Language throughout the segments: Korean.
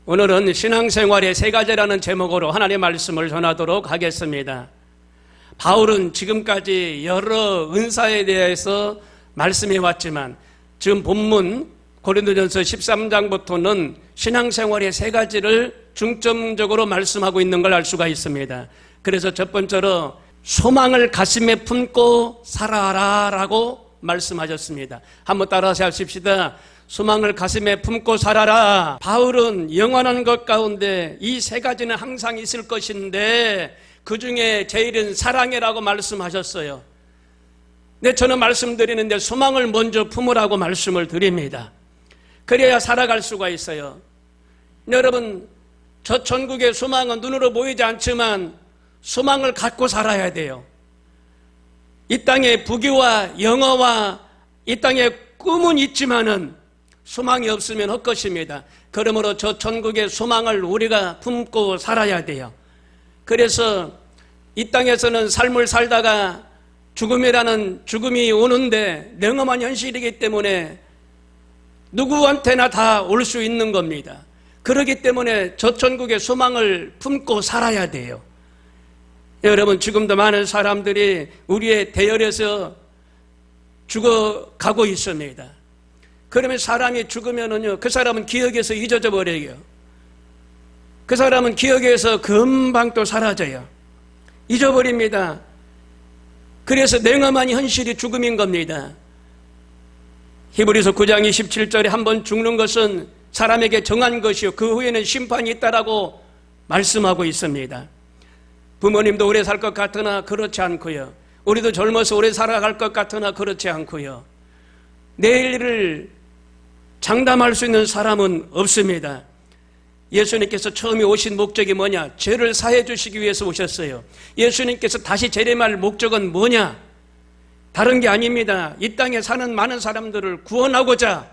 오늘은 신앙생활의 세 가지라는 제목으로 하나님의 말씀을 전하도록 하겠습니다. 바울은 지금까지 여러 은사에 대해서 말씀해 왔지만 지금 본문 고린도전서 13장부터는 신앙생활의 세 가지를 중점적으로 말씀하고 있는 걸 알 수가 있습니다. 그래서 첫 번째로 소망을 가슴에 품고 살아라 라고 말씀하셨습니다. 한번 따라서 하십시다. 소망을 가슴에 품고 살아라. 바울은 영원한 것 가운데 이 세 가지는 항상 있을 것인데 그 중에 제일은 사랑이라고 말씀하셨어요. 근데 저는 말씀드리는데 소망을 먼저 품으라고 말씀을 드립니다. 그래야 살아갈 수가 있어요. 여러분, 저 천국의 소망은 눈으로 보이지 않지만 소망을 갖고 살아야 돼요. 이 땅에 부귀와 영화와 이 땅에 꿈은 있지만은 소망이 없으면 헛것입니다. 그러므로 저 천국의 소망을 우리가 품고 살아야 돼요. 그래서 이 땅에서는 삶을 살다가 죽음이라는 죽음이 오는데 냉엄한 현실이기 때문에 누구한테나 다 올 수 있는 겁니다. 그렇기 때문에 저 천국의 소망을 품고 살아야 돼요. 여러분, 지금도 많은 사람들이 우리의 대열에서 죽어가고 있습니다. 그러면 사람이 죽으면은요, 그 사람은 기억에서 잊어져 버려요. 그 사람은 기억에서 금방 또 사라져요. 잊어버립니다. 그래서 냉엄한 현실이 죽음인 겁니다. 히브리서 9장 27절에 한번 죽는 것은 사람에게 정한 것이요 그 후에는 심판이 있다라고 말씀하고 있습니다. 부모님도 오래 살 것 같으나 그렇지 않고요. 우리도 젊어서 오래 살아갈 것 같으나 그렇지 않고요. 내일을 장담할 수 있는 사람은 없습니다. 예수님께서 처음에 오신 목적이 뭐냐? 죄를 사해 주시기 위해서 오셨어요. 예수님께서 다시 재림할 목적은 뭐냐? 다른 게 아닙니다. 이 땅에 사는 많은 사람들을 구원하고자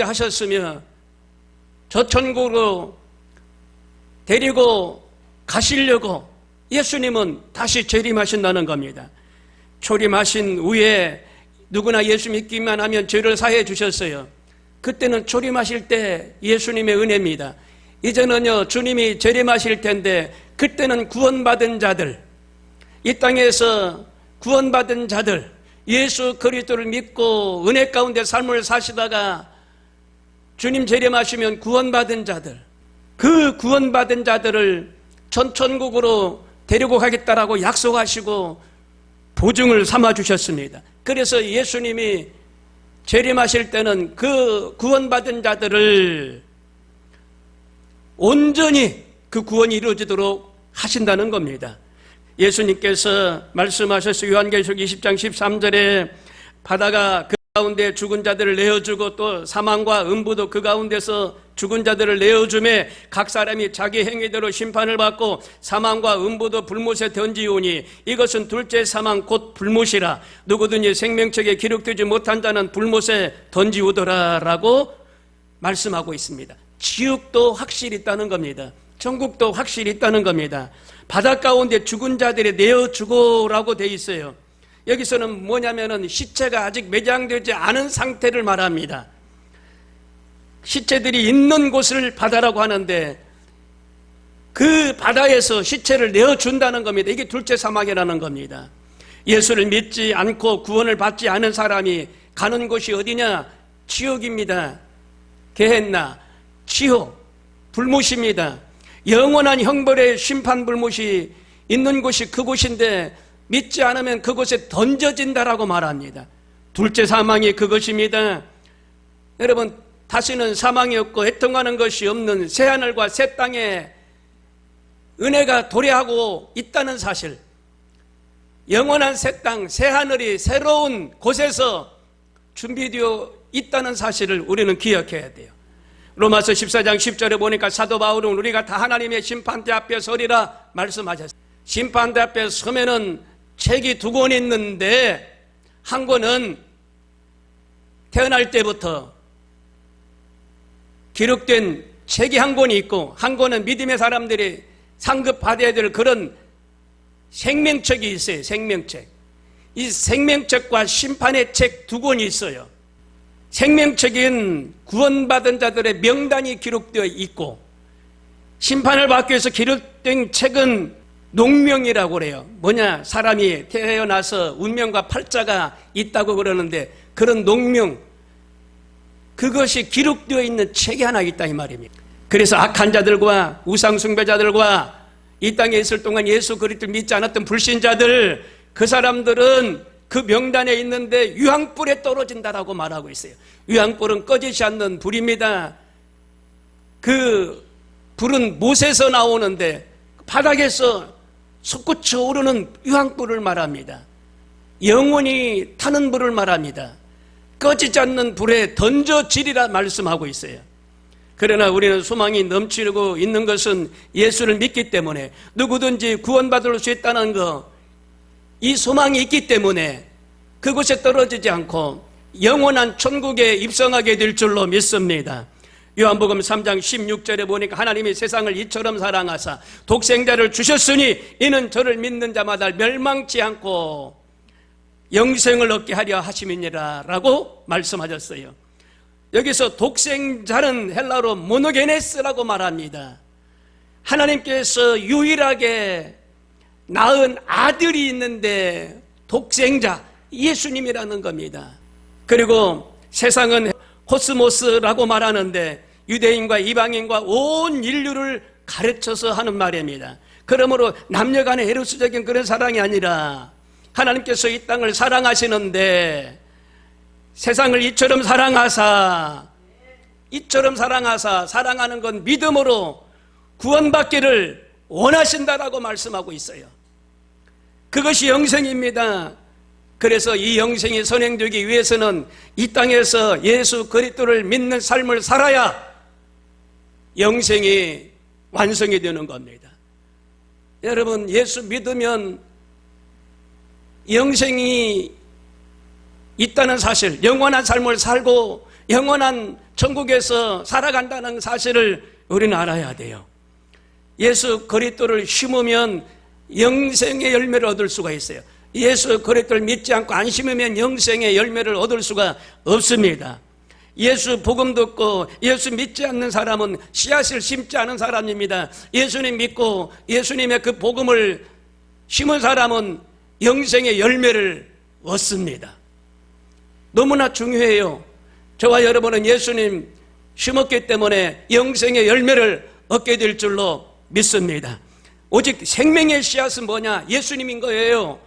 하셨으며 저 천국으로 데리고 가시려고 예수님은 다시 재림하신다는 겁니다. 초림하신 후에 누구나 예수 믿기만 하면 죄를 사해 주셨어요. 그때는 초림하실 때 예수님의 은혜입니다. 이제는요, 주님이 재림하실 텐데 그때는 구원받은 자들, 이 땅에서 구원받은 자들, 예수 그리스도를 믿고 은혜 가운데 삶을 사시다가 주님 재림하시면 구원받은 자들, 그 구원받은 자들을 전천국으로 데리고 가겠다라고 약속하시고 보증을 삼아 주셨습니다. 그래서 예수님이 재림하실 때는 그 구원받은 자들을 온전히 그 구원이 이루어지도록 하신다는 겁니다. 예수님께서 말씀하셨어요. 요한계시록 20장 13절에 바다가 그 가운데 죽은 자들을 내어주고 또 사망과 음부도 그 가운데서 죽은 자들을 내어주매 각 사람이 자기 행위대로 심판을 받고 사망과 음부도 불못에 던지오니 이것은 둘째 사망 곧 불못이라 누구든지 생명책에 기록되지 못한 자는 불못에 던지오더라 라고 말씀하고 있습니다. 지옥도 확실히 있다는 겁니다. 천국도 확실히 있다는 겁니다. 바다 가운데 죽은 자들이 내어주고라고 돼 있어요. 여기서는 뭐냐면은 시체가 아직 매장되지 않은 상태를 말합니다. 시체들이 있는 곳을 바다라고 하는데 그 바다에서 시체를 내어준다는 겁니다. 이게 둘째 사망이라는 겁니다. 예수를 믿지 않고 구원을 받지 않은 사람이 가는 곳이 어디냐? 지옥입니다. 게헨나, 지옥, 불못입니다. 영원한 형벌의 심판 불못이 있는 곳이 그곳인데 믿지 않으면 그곳에 던져진다라고 말합니다. 둘째 사망이 그것입니다. 여러분, 다시는 사망이 없고 애통하는 것이 없는 새하늘과 새 땅에 은혜가 도래하고 있다는 사실, 영원한 새 땅, 새하늘이 새로운 곳에서 준비되어 있다는 사실을 우리는 기억해야 돼요. 로마서 14장 10절에 보니까 사도 바울은 우리가 다 하나님의 심판대 앞에 서리라 말씀하셨어요. 심판대 앞에 서면은 책이 두 권 있는데 한 권은 태어날 때부터 기록된 책이 한 권이 있고 한 권은 믿음의 사람들이 상급받아야 될 그런 생명책이 있어요. 생명책. 이 생명책과 심판의 책 두 권이 있어요. 생명책인 구원받은 자들의 명단이 기록되어 있고, 심판을 받기 위해서 기록된 책은 농명이라고 그래요. 뭐냐, 사람이 태어나서 운명과 팔자가 있다고 그러는데, 그런 농명, 그것이 기록되어 있는 책이 하나 있다 이 말입니다. 그래서 악한 자들과 우상 숭배자들과 이 땅에 있을 동안 예수 그리스도를 믿지 않았던 불신자들, 그 사람들은 그 명단에 있는데 유황불에 떨어진다라고 말하고 있어요. 유황불은 꺼지지 않는 불입니다. 그 불은 못에서 나오는데 바닥에서 솟구쳐 오르는 유황불을 말합니다. 영원히 타는 불을 말합니다. 꺼지지 않는 불에 던져지리라 말씀하고 있어요. 그러나 우리는 소망이 넘치고 있는 것은 예수를 믿기 때문에, 누구든지 구원받을 수 있다는 것, 이 소망이 있기 때문에 그곳에 떨어지지 않고 영원한 천국에 입성하게 될 줄로 믿습니다. 요한복음 3장 16절에 보니까 하나님이 세상을 이처럼 사랑하사 독생자를 주셨으니 이는 저를 믿는 자마다 멸망치 않고 영생을 얻게 하려 하심이니라 라고 말씀하셨어요. 여기서 독생자는 헬라어로 모노게네스라고 말합니다. 하나님께서 유일하게 낳은 아들이 있는데 독생자 예수님이라는 겁니다. 그리고 세상은 코스모스라고 말하는데 유대인과 이방인과 온 인류를 가르쳐서 하는 말입니다. 그러므로 남녀간의 에로스적인 그런 사랑이 아니라 하나님께서 이 땅을 사랑하시는데 세상을 이처럼 사랑하사 사랑하는 건 믿음으로 구원받기를 원하신다라고 말씀하고 있어요. 그것이 영생입니다. 그래서 이 영생이 선행되기 위해서는 이 땅에서 예수 그리스도를 믿는 삶을 살아야 영생이 완성이 되는 겁니다. 여러분, 예수 믿으면 영생이 있다는 사실, 영원한 삶을 살고 영원한 천국에서 살아간다는 사실을 우리는 알아야 돼요. 예수 그리스도를 심으면 영생의 열매를 얻을 수가 있어요. 예수 그리스도를 믿지 않고 안 심으면 영생의 열매를 얻을 수가 없습니다. 예수 복음 듣고 예수 믿지 않는 사람은 씨앗을 심지 않은 사람입니다. 예수님 믿고 예수님의 그 복음을 심은 사람은 영생의 열매를 얻습니다. 너무나 중요해요. 저와 여러분은 예수님 심었기 때문에 영생의 열매를 얻게 될 줄로 믿습니다. 오직 생명의 씨앗은 뭐냐? 예수님인 거예요.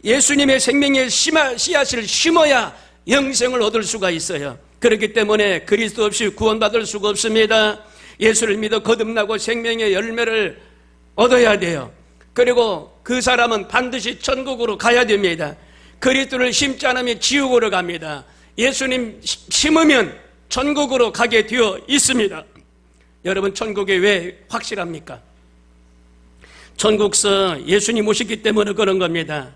예수님의 생명의 씨앗을 심어야 영생을 얻을 수가 있어요. 그렇기 때문에 그리스도 없이 구원받을 수가 없습니다. 예수를 믿어 거듭나고 생명의 열매를 얻어야 돼요. 그리고 그 사람은 반드시 천국으로 가야 됩니다. 그리스도를 심지 않으면 지옥으로 갑니다. 예수님 심으면 천국으로 가게 되어 있습니다. 여러분, 천국이 왜 확실합니까? 천국서 예수님 오셨기 때문에 그런 겁니다.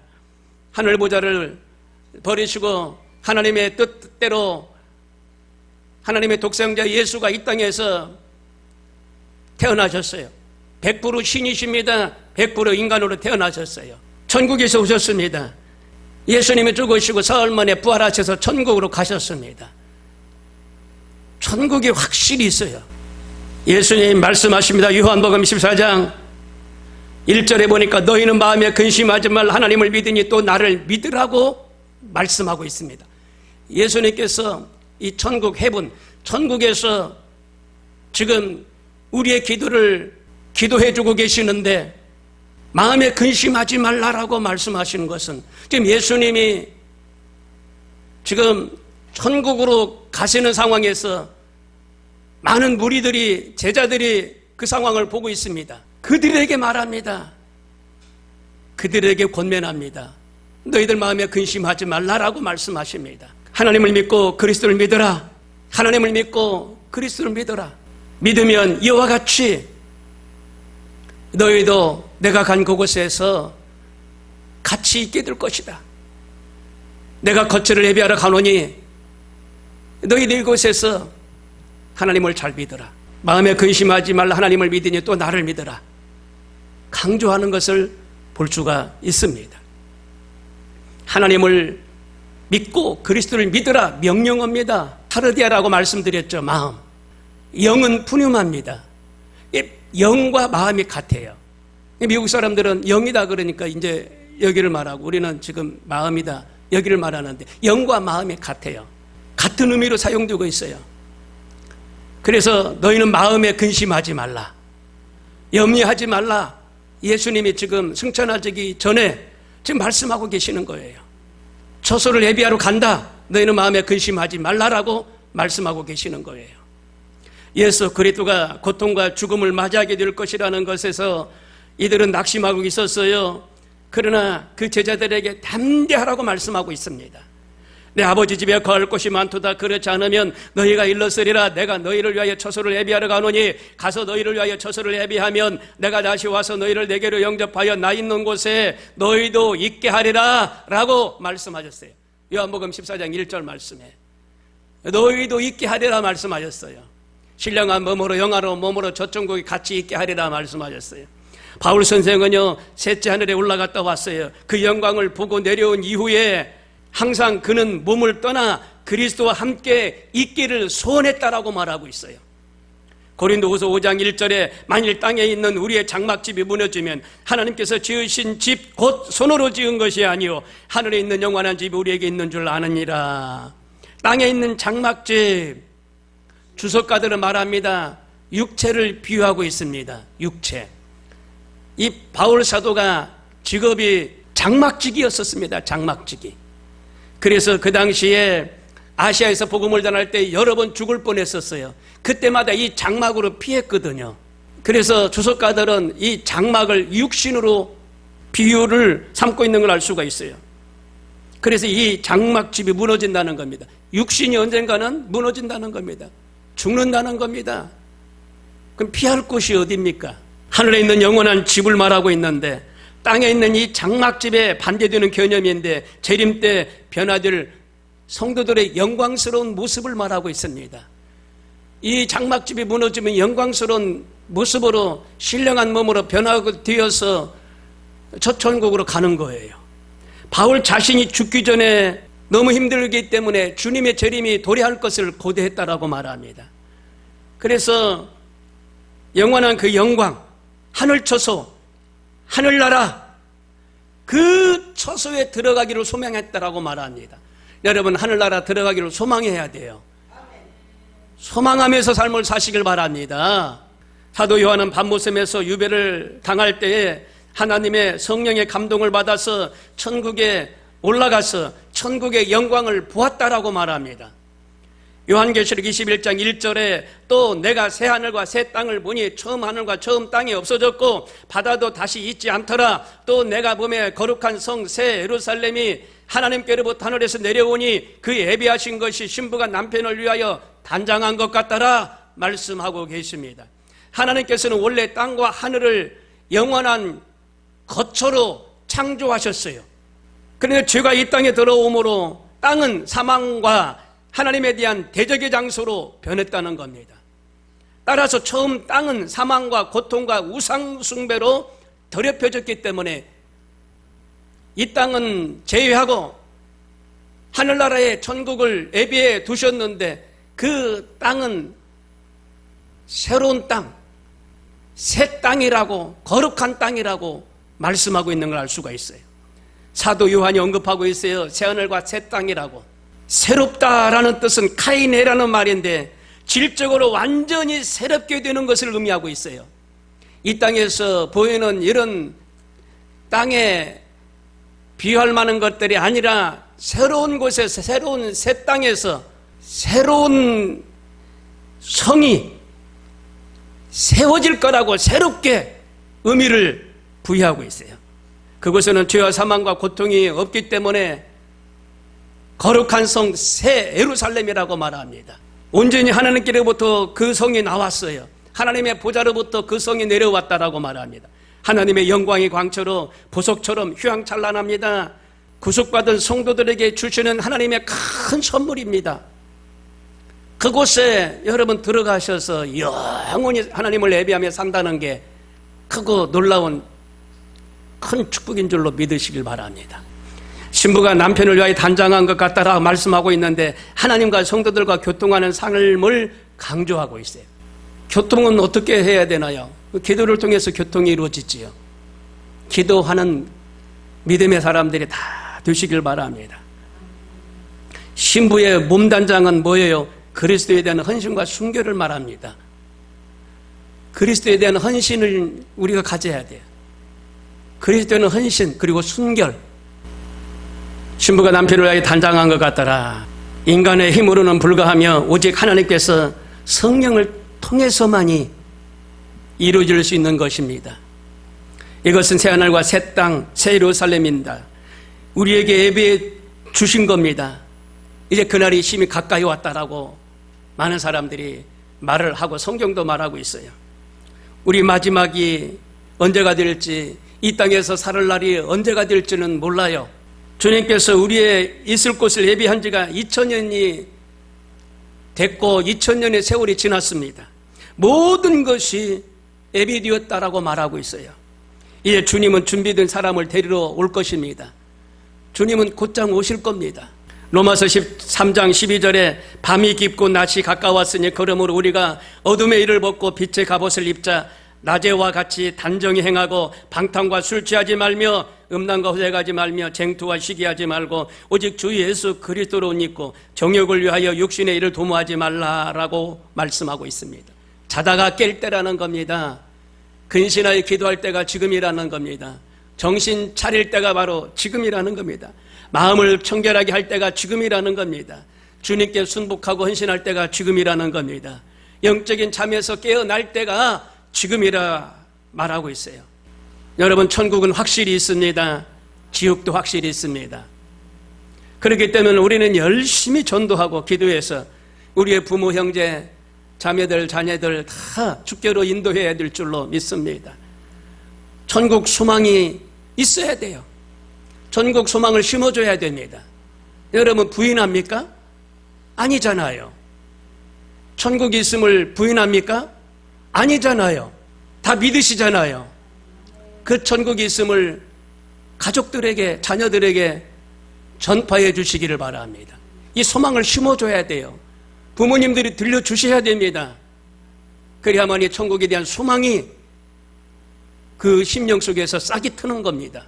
하늘 보좌를 버리시고 하나님의 뜻대로 하나님의 독생자 예수가 이 땅에서 태어나셨어요. 100% 신이십니다. 100% 인간으로 태어나셨어요. 천국에서 오셨습니다. 예수님이 죽으시고 사흘 만에 부활하셔서 천국으로 가셨습니다. 천국이 확실히 있어요. 예수님 말씀하십니다. 요한복음 14장 1절에 보니까 너희는 마음에 근심하지 말라 하나님을 믿으니 또 나를 믿으라고 말씀하고 있습니다. 예수님께서 이 천국 헤븐, 천국에서 지금 우리의 기도를 기도해 주고 계시는데 마음에 근심하지 말라라고 말씀하시는 것은 지금 예수님이 지금 천국으로 가시는 상황에서 많은 무리들이, 제자들이 그 상황을 보고 있습니다. 그들에게 말합니다. 그들에게 권면합니다. 너희들 마음에 근심하지 말라라고 말씀하십니다. 하나님을 믿고 그리스도를 믿어라. 하나님을 믿고 그리스도를 믿어라. 믿으면 이와 같이 너희도 내가 간 그곳에서 같이 있게 될 것이다. 내가 거처를 예비하러 가노니 너희들 이곳에서 하나님을 잘 믿어라. 마음에 근심하지 말라 하나님을 믿으니 또 나를 믿어라. 강조하는 것을 볼 수가 있습니다. 하나님을 믿고 그리스도를 믿으라 명령합니다. 카르디아라고 말씀드렸죠. 마음. 영은 푸념합니다. 영과 마음이 같아요. 미국 사람들은 영이다 그러니까 이제 여기를 말하고, 우리는 지금 마음이다 여기를 말하는데, 영과 마음이 같아요. 같은 의미로 사용되고 있어요. 그래서 너희는 마음에 근심하지 말라, 염려하지 말라, 예수님이 지금 승천하시기 전에 지금 말씀하고 계시는 거예요. 처소를 예비하러 간다, 너희는 마음에 근심하지 말라라고 말씀하고 계시는 거예요. 예수 그리스도가 고통과 죽음을 맞이하게 될 것이라는 것에서 이들은 낙심하고 있었어요. 그러나 그 제자들에게 담대하라고 말씀하고 있습니다. 내 아버지 집에 거할 곳이 많도다. 그렇지 않으면 너희가 일렀으리라. 내가 너희를 위하여 처소를 예비하러 가노니 가서 너희를 위하여 처소를 예비하면 내가 다시 와서 너희를 내게로 영접하여 나 있는 곳에 너희도 있게 하리라 라고 말씀하셨어요. 요한복음 14장 1절 말씀에 너희도 있게 하리라 말씀하셨어요. 신령한 몸으로 영화로운 몸으로 저천국에 같이 있게 하리라 말씀하셨어요. 바울 선생은요, 셋째 하늘에 올라갔다 왔어요. 그 영광을 보고 내려온 이후에 항상 그는 몸을 떠나 그리스도와 함께 있기를 소원했다라고 말하고 있어요. 고린도후서 5장 1절에 만일 땅에 있는 우리의 장막집이 무너지면 하나님께서 지으신 집 곧 손으로 지은 것이 아니요 하늘에 있는 영원한 집이 우리에게 있는 줄 아느니라. 땅에 있는 장막집, 주석가들은 말합니다. 육체를 비유하고 있습니다. 육체. 이 바울 사도가 직업이 장막지기였었습니다. 장막지기. 그래서 그 당시에 아시아에서 복음을 전할 때 여러 번 죽을 뻔했었어요. 그때마다 이 장막으로 피했거든요. 그래서 주석가들은 이 장막을 육신으로 비유를 삼고 있는 걸 알 수가 있어요. 그래서 이 장막집이 무너진다는 겁니다. 육신이 언젠가는 무너진다는 겁니다. 죽는다는 겁니다. 그럼 피할 곳이 어디입니까? 하늘에 있는 영원한 집을 말하고 있는데, 땅에 있는 이 장막집에 반대되는 개념인데 재림 때 변화될 성도들의 영광스러운 모습을 말하고 있습니다. 이 장막집이 무너지면 영광스러운 모습으로 신령한 몸으로 변화되어서 저천국으로 가는 거예요. 바울 자신이 죽기 전에 너무 힘들기 때문에 주님의 재림이 도래할 것을 고대했다라고 말합니다. 그래서 영원한 그 영광, 하늘 처소, 하늘나라, 그 처소에 들어가기를 소망했다라고 말합니다. 여러분, 하늘나라 들어가기를 소망해야 돼요. 소망하면서 삶을 사시길 바랍니다. 사도 요한은 밤모섬에서 유배를 당할 때에 하나님의 성령의 감동을 받아서 천국에 올라가서 천국의 영광을 보았다라고 말합니다. 요한계시록 21장 1절에 또 내가 새 하늘과 새 땅을 보니 처음 하늘과 처음 땅이 없어졌고 바다도 다시 있지 않더라. 또 내가 보매 거룩한 성 새 예루살렘이 하나님께로부터 하늘에서 내려오니 그 예비하신 것이 신부가 남편을 위하여 단장한 것 같더라 말씀하고 계십니다. 하나님께서는 원래 땅과 하늘을 영원한 거처로 창조하셨어요. 그런데 죄가 이 땅에 들어오므로 땅은 사망과 하나님에 대한 대적의 장소로 변했다는 겁니다. 따라서 처음 땅은 사망과 고통과 우상 숭배로 더럽혀졌기 때문에 이 땅은 제외하고 하늘나라의 천국을 예비해 두셨는데 그 땅은 새로운 땅, 새 땅이라고, 거룩한 땅이라고 말씀하고 있는 걸 알 수가 있어요. 사도 요한이 언급하고 있어요. 새하늘과 새 땅이라고. 새롭다라는 뜻은 카이네라는 말인데 질적으로 완전히 새롭게 되는 것을 의미하고 있어요. 이 땅에서 보이는 이런 땅에 비유할 만한 것들이 아니라 새로운 곳에서, 새로운 새 땅에서 새로운 성이 세워질 거라고 새롭게 의미를 부여하고 있어요. 그곳에는 죄와 사망과 고통이 없기 때문에 거룩한 성 새 예루살렘이라고 말합니다. 온전히 하나님께로부터 그 성이 나왔어요. 하나님의 보좌로부터 그 성이 내려왔다라고 말합니다. 하나님의 영광의 광처로 보석처럼 휘황찬란합니다. 구속받은 성도들에게 주시는 하나님의 큰 선물입니다. 그곳에 여러분 들어가셔서 영원히 하나님을 예배하며 산다는 게 크고 놀라운 큰 축복인 줄로 믿으시길 바랍니다. 신부가 남편을 위하여 단장한 것 같다라고 말씀하고 있는데 하나님과 성도들과 교통하는 삶을 강조하고 있어요. 교통은 어떻게 해야 되나요? 기도를 통해서 교통이 이루어지지요. 기도하는 믿음의 사람들이 다 되시길 바랍니다. 신부의 몸단장은 뭐예요? 그리스도에 대한 헌신과 순결을 말합니다. 그리스도에 대한 헌신을 우리가 가져야 돼요. 그리스도는 헌신 그리고 순결. 신부가 남편을 위하여 단장한 것 같더라. 인간의 힘으로는 불가하며 오직 하나님께서 성령을 통해서만이 이루어질 수 있는 것입니다. 이것은 새하늘과 새 땅, 새 예루살렘입니다. 우리에게 예배해 주신 겁니다. 이제 그날이 심히 가까이 왔다라고 많은 사람들이 말을 하고 성경도 말하고 있어요. 우리 마지막이 언제가 될지, 이 땅에서 살 날이 언제가 될지는 몰라요. 주님께서 우리의 있을 곳을 예비한 지가 2000년이 됐고 2000년의 세월이 지났습니다. 모든 것이 예비되었다라고 말하고 있어요. 이제 주님은 준비된 사람을 데리러 올 것입니다. 주님은 곧장 오실 겁니다. 로마서 13장 12절에 밤이 깊고 낮이 가까웠으니 그러므로 우리가 어둠의 일을 벗고 빛의 갑옷을 입자. 낮에와 같이 단정히 행하고 방탕과 술 취하지 말며 음란과 호색하지 말며 쟁투와 시기하지 말고 오직 주 예수 그리스도로 옷 입고 정욕을 위하여 육신의 일을 도모하지 말라라고 말씀하고 있습니다. 자다가 깰 때라는 겁니다. 근신하여 기도할 때가 지금이라는 겁니다. 정신 차릴 때가 바로 지금이라는 겁니다. 마음을 청결하게 할 때가 지금이라는 겁니다. 주님께 순복하고 헌신할 때가 지금이라는 겁니다. 영적인 잠에서 깨어날 때가 지금이라 말하고 있어요. 여러분, 천국은 확실히 있습니다. 지옥도 확실히 있습니다. 그렇기 때문에 우리는 열심히 전도하고 기도해서 우리의 부모, 형제, 자매들, 자녀들 다 주께로 인도해야 될 줄로 믿습니다. 천국 소망이 있어야 돼요. 천국 소망을 심어줘야 됩니다. 여러분, 부인합니까? 아니잖아요. 천국이 있음을 부인합니까? 아니잖아요. 다 믿으시잖아요. 그 천국이 있음을 가족들에게, 자녀들에게 전파해 주시기를 바랍니다. 이 소망을 심어줘야 돼요. 부모님들이 들려주셔야 됩니다. 그래야만이 천국에 대한 소망이 그 심령 속에서 싹이 트는 겁니다.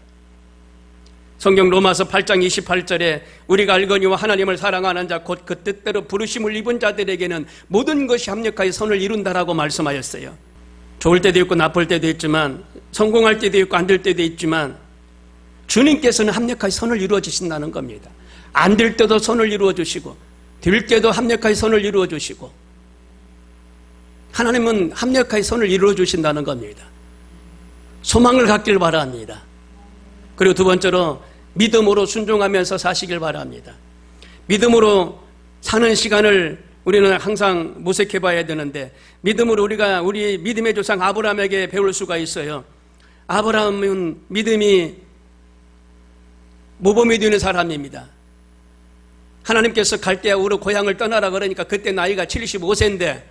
성경 로마서 8장 28절에 우리가 알거니와 하나님을 사랑하는 자 곧 그 뜻대로 부르심을 입은 자들에게는 모든 것이 합력하여 선을 이룬다라고 말씀하였어요. 좋을 때도 있고 나쁠 때도 있지만, 성공할 때도 있고 안 될 때도 있지만 주님께서는 합력하여 선을 이루어 주신다는 겁니다. 안 될 때도 선을 이루어 주시고 될 때도 합력하여 선을 이루어 주시고, 하나님은 합력하여 선을 이루어 주신다는 겁니다. 소망을 갖길 바랍니다. 그리고 두 번째로 믿음으로 순종하면서 사시길 바랍니다. 믿음으로 사는 시간을 우리는 항상 모색해 봐야 되는데, 믿음으로 우리가 우리 믿음의 조상 아브라함에게 배울 수가 있어요. 아브라함은 믿음이 모범이 되는 사람입니다. 하나님께서 갈대아 우르 고향을 떠나라 그러니까 그때 나이가 75세인데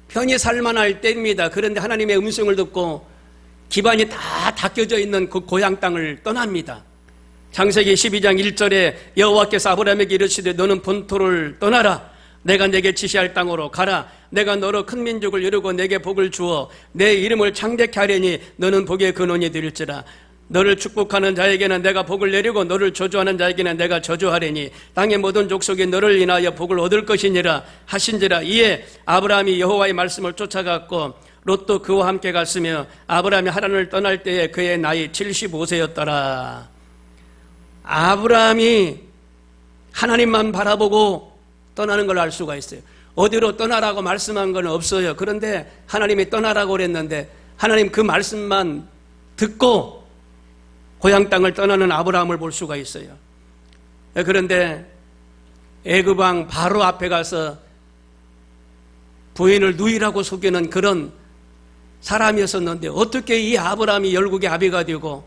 편히 살만할 때입니다. 그런데 하나님의 음성을 듣고 기반이 다 닦여져 있는 그 고향 땅을 떠납니다. 창세기 12장 1절에 여호와께서 아브라함에게 이르시되 너는 본토를 떠나라. 내가 내게 지시할 땅으로 가라. 내가 너로 큰 민족을 이루고 내게 복을 주어 내 이름을 창대케 하려니 너는 복의 근원이 되릴지라. 너를 축복하는 자에게는 내가 복을 내리고 너를 저주하는 자에게는 내가 저주하리니 땅의 모든 족속이 너를 인하여 복을 얻을 것이니라 하신지라. 이에 아브라함이 여호와의 말씀을 쫓아갔고 롯도 그와 함께 갔으며 아브라함이 하란을 떠날 때에 그의 나이 75세였더라. 아브라함이 하나님만 바라보고 떠나는 걸 알 수가 있어요. 어디로 떠나라고 말씀한 건 없어요. 그런데 하나님이 떠나라고 그랬는데 하나님 그 말씀만 듣고 고향 땅을 떠나는 아브라함을 볼 수가 있어요. 그런데 애굽 왕 바로 앞에 가서 부인을 누이라고 속이는 그런 사람이었었는데 어떻게 이 아브라함이 열국의 아비가 되고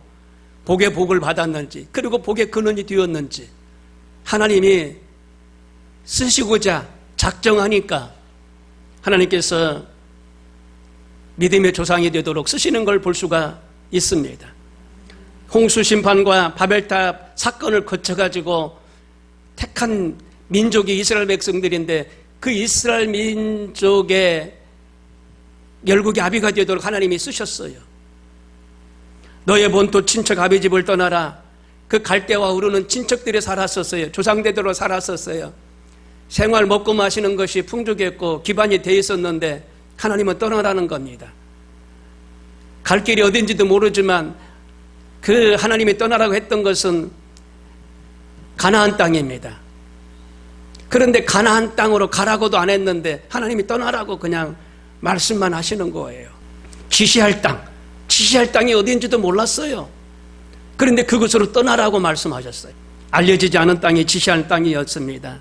복의 복을 받았는지, 그리고 복의 근원이 되었는지 하나님이 쓰시고자 작정하니까 하나님께서 믿음의 조상이 되도록 쓰시는 걸 볼 수가 있습니다. 홍수 심판과 바벨탑 사건을 거쳐가지고 택한 민족이 이스라엘 백성들인데 그 이스라엘 민족의 열국의 아비가 되도록 하나님이 쓰셨어요. 너의 본토 친척 아비 집을 떠나라. 그 갈대와 우르는 친척들이 살았었어요. 조상대대로 살았었어요. 생활 먹고 마시는 것이 풍족했고 기반이 돼 있었는데 하나님은 떠나라는 겁니다. 갈 길이 어딘지도 모르지만 그 하나님이 떠나라고 했던 것은 가나안 땅입니다. 그런데 가나안 땅으로 가라고도 안 했는데 하나님이 떠나라고 그냥 말씀만 하시는 거예요. 지시할 땅이 어딘지도 몰랐어요. 그런데 그곳으로 떠나라고 말씀하셨어요. 알려지지 않은 땅이 지시할 땅이었습니다.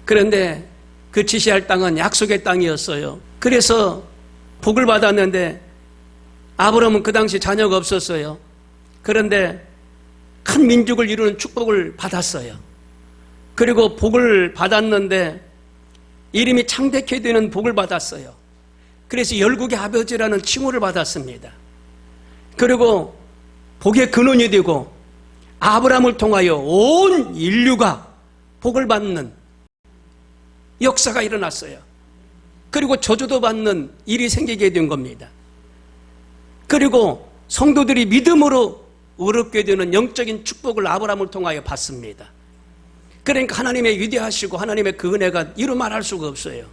그런데 그 지시할 땅은 약속의 땅이었어요. 그래서 복을 받았는데 아브라함은 그 당시 자녀가 없었어요. 그런데 큰 민족을 이루는 축복을 받았어요. 그리고 복을 받았는데 이름이 창대케 되는 복을 받았어요. 그래서 열국의 아버지라는 칭호를 받았습니다. 그리고 복의 근원이 되고 아브라함을 통하여 온 인류가 복을 받는 역사가 일어났어요. 그리고 저주도 받는 일이 생기게 된 겁니다. 그리고 성도들이 믿음으로 의롭게 되는 영적인 축복을 아브라함을 통하여 받습니다. 그러니까 하나님의 위대하시고 하나님의 그 은혜가 이루 말할 수가 없어요.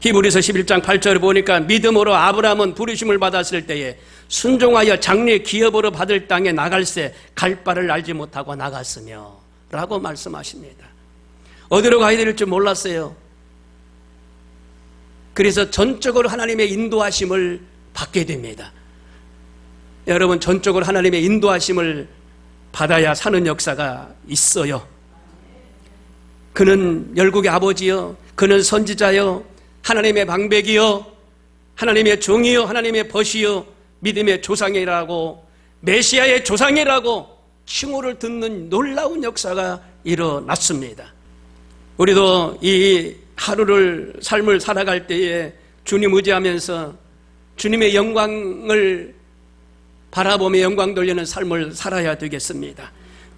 히브리서 11장 8절을 보니까 믿음으로 아브라함은 부르심을 받았을 때에 순종하여 장래 기업으로 받을 땅에 나갈새 갈 바를 알지 못하고 나갔으며 라고 말씀하십니다. 어디로 가야 될 줄 몰랐어요. 그래서 전적으로 하나님의 인도하심을 받게 됩니다. 여러분, 전적으로 하나님의 인도하심을 받아야 사는 역사가 있어요. 그는 열국의 아버지요, 그는 선지자요, 하나님의 방백이요, 하나님의 종이요, 하나님의 벗이요, 믿음의 조상이라고, 메시아의 조상이라고 칭호를 듣는 놀라운 역사가 일어났습니다. 우리도 이 하루를 삶을 살아갈 때에 주님 의지하면서 주님의 영광을 바라보며 영광 돌리는 삶을 살아야 되겠습니다.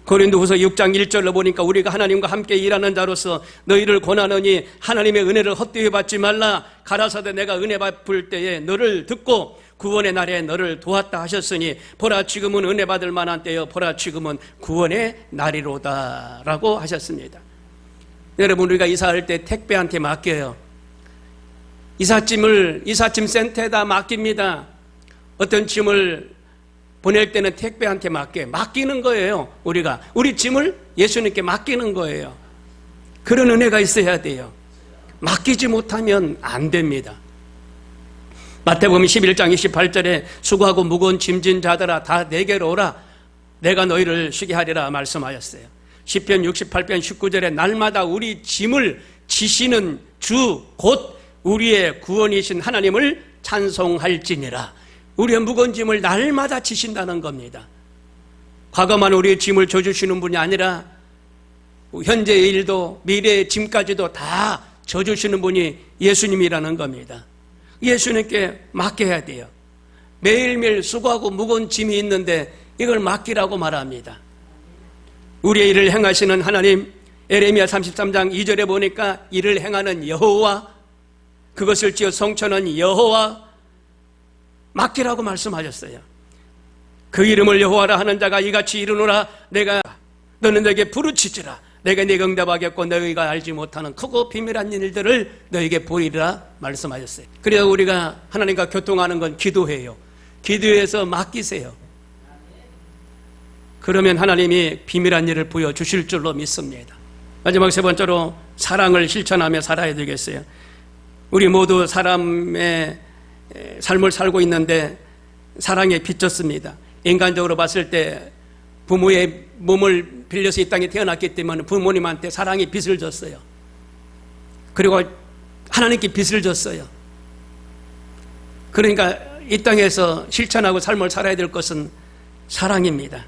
고린도후서 6장 1절로 보니까 우리가 하나님과 함께 일하는 자로서 너희를 권하노니 하나님의 은혜를 헛되이 받지 말라. 가라사대 내가 은혜 베풀 때에 너를 듣고 구원의 날에 너를 도왔다 하셨으니 보라 지금은 은혜 받을 만한 때요 보라 지금은 구원의 날이로다 라고 하셨습니다. 여러분, 우리가 이사할 때 택배한테 맡겨요. 이삿짐 센터에다 맡깁니다. 어떤 짐을 보낼 때는 택배한테 맡기는 거예요. 우리가 우리 짐을 예수님께 맡기는 거예요. 그런 은혜가 있어야 돼요. 맡기지 못하면 안 됩니다. 마태복음 11장 28절에 수고하고 무거운 짐진 자들아 다 내게로 오라 내가 너희를 쉬게 하리라 말씀하셨어요. 시편 68편 19절에 날마다 우리 짐을 지시는 주 곧 우리의 구원이신 하나님을 찬송할지니라. 우리의 무거운 짐을 날마다 지신다는 겁니다. 과거만 우리의 짐을 져주시는 분이 아니라 현재의 일도 미래의 짐까지도 다 져주시는 분이 예수님이라는 겁니다. 예수님께 맡겨야 돼요. 매일매일 수고하고 무거운 짐이 있는데 이걸 맡기라고 말합니다. 우리의 일을 행하시는 하나님, 에레미야 33장 2절에 보니까 일을 행하는 여호와, 그것을 지어 성천한 여호와 맡기라고 말씀하셨어요. 그 이름을 여호와라 하는 자가 이같이 이르노라. 너는 내게 부르짖으라. 내가 네게 응답하겠고 너희가 알지 못하는 크고 비밀한 일들을 너희에게 보이리라 말씀하셨어요. 그래서 우리가 하나님과 교통하는 건 기도해요. 기도해서 맡기세요. 그러면 하나님이 비밀한 일을 보여주실 줄로 믿습니다. 마지막 세 번째로 사랑을 실천하며 살아야 되겠어요. 우리 모두 사람의 삶을 살고 있는데 사랑에 빚졌습니다. 인간적으로 봤을 때 부모의 몸을 빌려서 이 땅에 태어났기 때문에 부모님한테 사랑의 빚을 졌어요. 그리고 하나님께 빚을 졌어요. 그러니까 이 땅에서 실천하고 삶을 살아야 될 것은 사랑입니다.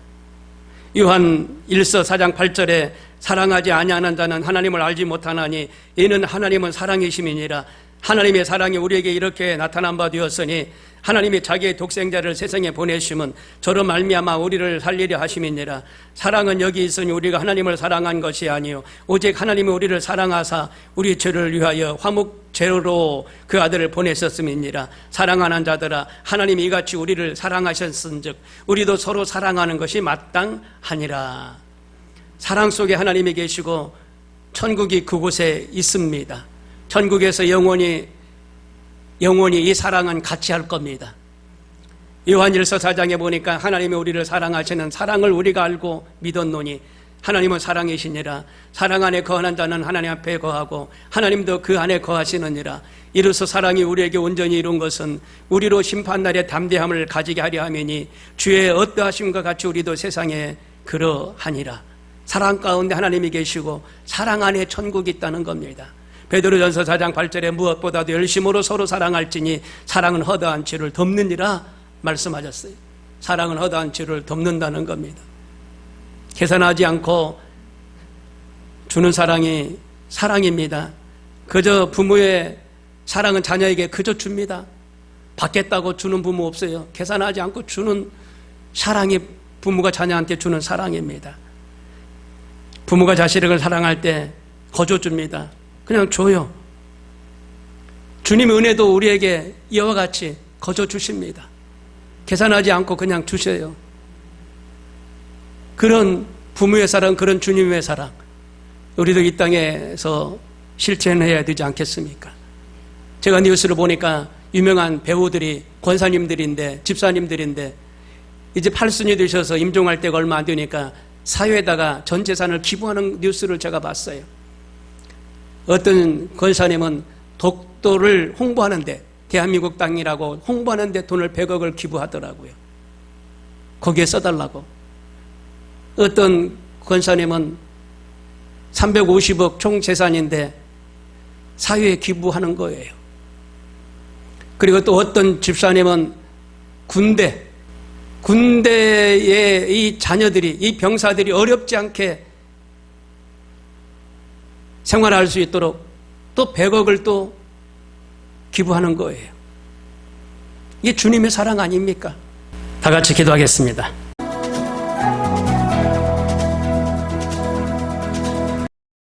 요한 1서 4장 8절에 사랑하지 아니하는 자는 하나님을 알지 못하나니 이는 하나님은 사랑이심이니라. 하나님의 사랑이 우리에게 이렇게 나타난 바 되었으니 하나님이 자기의 독생자를 세상에 보내심은 저로 말미암아 우리를 살리려 하심이니라. 사랑은 여기 있으니 우리가 하나님을 사랑한 것이 아니요 오직 하나님이 우리를 사랑하사 우리 죄를 위하여 화목제로 그 아들을 보내셨음이니라. 사랑하는 자들아 하나님이 이같이 우리를 사랑하셨은즉 우리도 서로 사랑하는 것이 마땅하니라. 사랑 속에 하나님이 계시고 천국이 그곳에 있습니다. 천국에서 영원히 이 사랑은 같이 할 겁니다. 요한일서 4장에 보니까 하나님이 우리를 사랑하시는 사랑을 우리가 알고 믿었노니 하나님은 사랑이시니라. 사랑 안에 거하는 자는 하나님 앞에 거하고 하나님도 그 안에 거하시느니라. 이로써 사랑이 우리에게 온전히 이룬 것은 우리로 심판날에 담대함을 가지게 하려 함이니 주의 어떠하심과 같이 우리도 세상에 그러하니라. 사랑 가운데 하나님이 계시고 사랑 안에 천국이 있다는 겁니다. 베드로전서 4장 8절에 무엇보다도 열심으로 서로 사랑할지니 사랑은 허다한 죄를 덮느니라 말씀하셨어요. 사랑은 허다한 죄를 덮는다는 겁니다. 계산하지 않고 주는 사랑이 사랑입니다. 그저 부모의 사랑은 자녀에게 그저 줍니다. 받겠다고 주는 부모 없어요. 계산하지 않고 주는 사랑이 부모가 자녀한테 주는 사랑입니다. 부모가 자식을 사랑할 때 거저 줍니다. 그냥 줘요. 주님의 은혜도 우리에게 이와 같이 거저 주십니다. 계산하지 않고 그냥 주셔요. 그런 부모의 사랑, 그런 주님의 사랑 우리도 이 땅에서 실천해야 되지 않겠습니까? 제가 뉴스를 보니까 유명한 배우들이 권사님들인데 집사님들인데 이제 팔순이 되셔서 임종할 때가 얼마 안 되니까 사회에다가 전 재산을 기부하는 뉴스를 제가 봤어요. 어떤 권사님은 독도를 홍보하는데 대한민국 땅이라고 홍보하는데 돈을 100억을 기부하더라고요. 거기에 써달라고. 어떤 권사님은 350억 총 재산인데 사회에 기부하는 거예요. 그리고 또 어떤 집사님은 군대의 이 자녀들이, 이 병사들이 어렵지 않게 생활할 수 있도록 또 100억을 또 기부하는 거예요. 이게 주님의 사랑 아닙니까? 다 같이 기도하겠습니다.